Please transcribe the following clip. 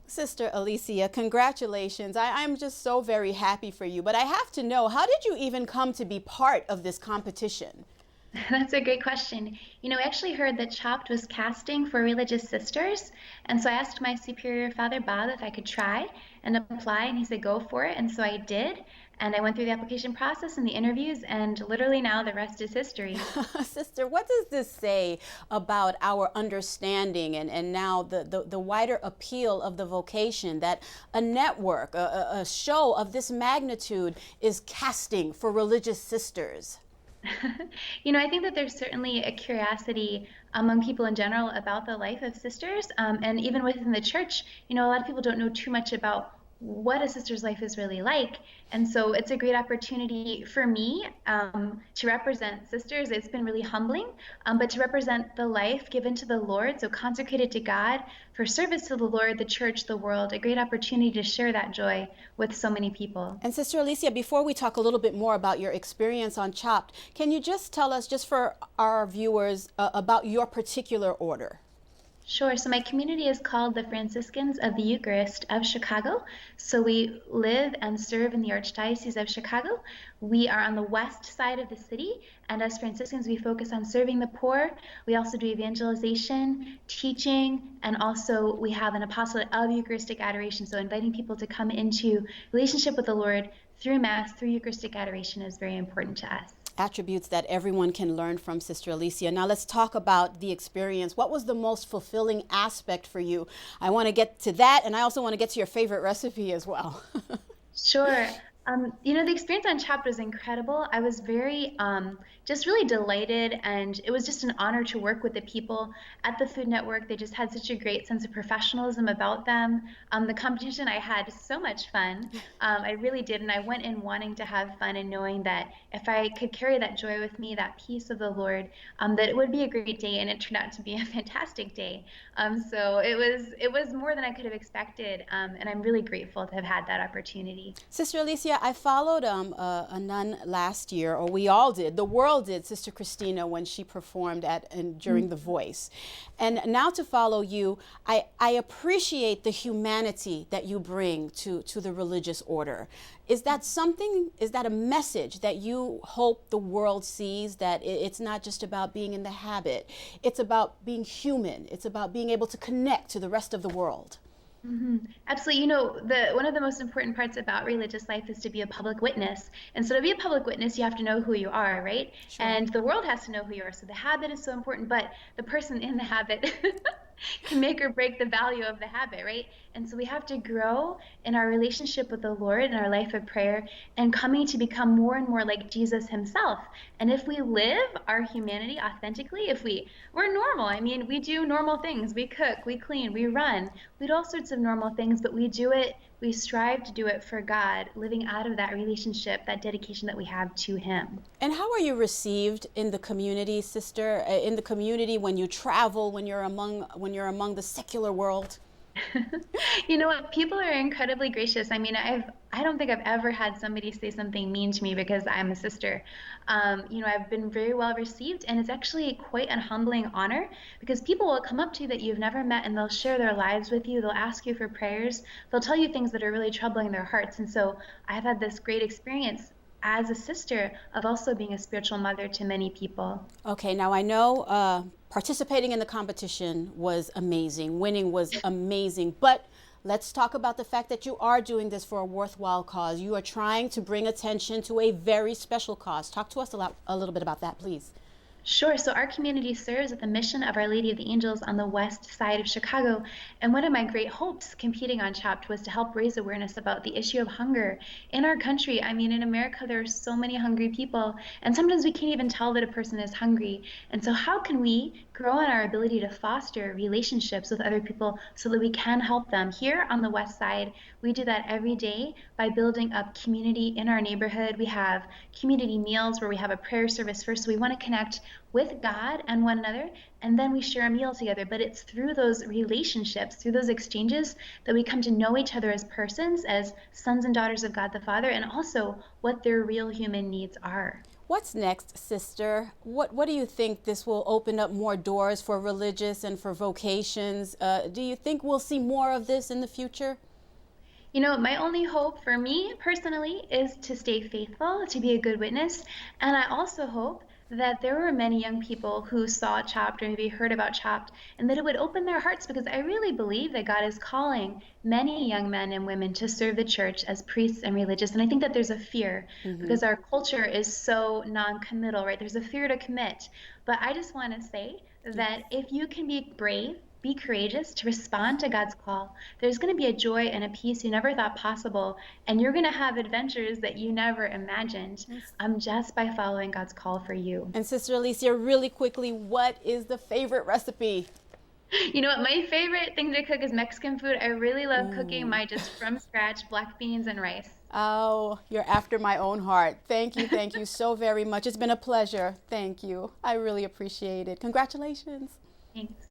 Sister Alicia, congratulations. I'm just so very happy for you. But I have to know, how did you even come to be part of this competition? That's a great question. I actually heard that Chopped was casting for religious sisters. And so I asked my superior, Father Bob, if I could try and apply. And he said, go for it. And so I did. And I went through the application process and the interviews. And literally now the rest is history. Sister, what does this say about our understanding and now the wider appeal of the vocation that a network, a show of this magnitude is casting for religious sisters? I think that there's certainly a curiosity among people in general about the life of sisters. And even within the church, a lot of people don't know too much about what a sister's life is really like. And so it's a great opportunity for me to represent sisters. It's been really humbling, but to represent the life given to the Lord, so consecrated to God for service to the Lord, the church, the world, a great opportunity to share that joy with so many people. And Sister Alicia, before we talk a little bit more about your experience on Chopped, can you just tell us, just for our viewers, about your particular order? Sure. So my community is called the Franciscans of the Eucharist of Chicago. So we live and serve in the Archdiocese of Chicago. We are on the west side of the city, and as Franciscans, we focus on serving the poor. We also do evangelization, teaching, and also we have an apostolate of Eucharistic adoration. So inviting people to come into relationship with the Lord through Mass, through Eucharistic adoration is very important to us. Attributes that everyone can learn from, Sister Alicia. Now let's talk about the experience. What was the most fulfilling aspect for you? I want to get to that, and I also want to get to your favorite recipe as well. Sure. The experience on Chopped was incredible. I was very, just really delighted, and it was just an honor to work with the people at the Food Network. They just had such a great sense of professionalism about them. The competition, I had so much fun. I really did, and I went in wanting to have fun and knowing that if I could carry that joy with me, that peace of the Lord, that it would be a great day, and it turned out to be a fantastic day. So it was more than I could have expected, and I'm really grateful to have had that opportunity. Sister Alicia, I followed a nun last year, or we all did. The world did, Sister Christina, when she performed at and during The Voice. And now to follow you, I appreciate the humanity that you bring to the religious order. Is that something, is that a message that you hope the world sees, that it's not just about being in the habit, it's about being human, it's about being able to connect to the rest of the world? Absolutely. The one of the most important parts about religious life is to be a public witness. And so to be a public witness, you have to know who you are, right? Sure. And the world has to know who you are. So the habit is so important, but the person in the habit can make or break the value of the habit, right? And so we have to grow in our relationship with the Lord in our life of prayer and coming to become more and more like Jesus himself. And if we live our humanity authentically, if we're normal, I mean, we do normal things. We cook, we clean, we run, we do all sorts of normal things, but we strive to do it for God, living out of that relationship, that dedication that we have to him. And how are you received in the community, sister? In the community when you travel, when you're among the secular world? You know what? People are incredibly gracious. I mean, I don't think I've ever had somebody say something mean to me because I'm a sister. I've been very well received, and it's actually quite a humbling honor because people will come up to you that you've never met and they'll share their lives with you. They'll ask you for prayers. They'll tell you things that are really troubling their hearts. And so I've had this great experience as a sister of also being a spiritual mother to many people. Okay, now I know participating in the competition was amazing, winning was amazing, but let's talk about the fact that you are doing this for a worthwhile cause. You are trying to bring attention to a very special cause. Talk to us a little bit about that, please. Sure. So our community serves at the mission of Our Lady of the Angels on the west side of Chicago. And one of my great hopes competing on Chopped was to help raise awareness about the issue of hunger in our country. I mean, in America, there are so many hungry people, and sometimes we can't even tell that a person is hungry. And so how can we grow in our ability to foster relationships with other people so that we can help them? Here on the west side, we do that every day by building up community in our neighborhood. We have community meals where we have a prayer service first. So we want to connect with God and one another, and then we share a meal together. But it's through those relationships, through those exchanges, that we come to know each other as persons, as sons and daughters of God the Father, and also what their real human needs are. What's next, Sister? What do you think this will open up more doors for religious and for vocations? Do you think we'll see more of this in the future? You know, my only hope for me personally is to stay faithful, to be a good witness. And I also hope that there were many young people who saw Chopped or maybe heard about Chopped and that it would open their hearts because I really believe that God is calling many young men and women to serve the church as priests and religious. And I think that there's a fear Mm-hmm. because our culture is so non-committal, right? There's a fear to commit. But I just want to say that if you can be brave, be courageous to respond to God's call, there's going to be a joy and a peace you never thought possible, and you're going to have adventures that you never imagined just by following God's call for you. And Sister Alicia, really quickly, what is the favorite recipe? You know what? My favorite thing to cook is Mexican food. I really love cooking my just from scratch black beans and rice. Oh, you're after my own heart. Thank you so very much. It's been a pleasure. Thank you. I really appreciate it. Congratulations. Thanks.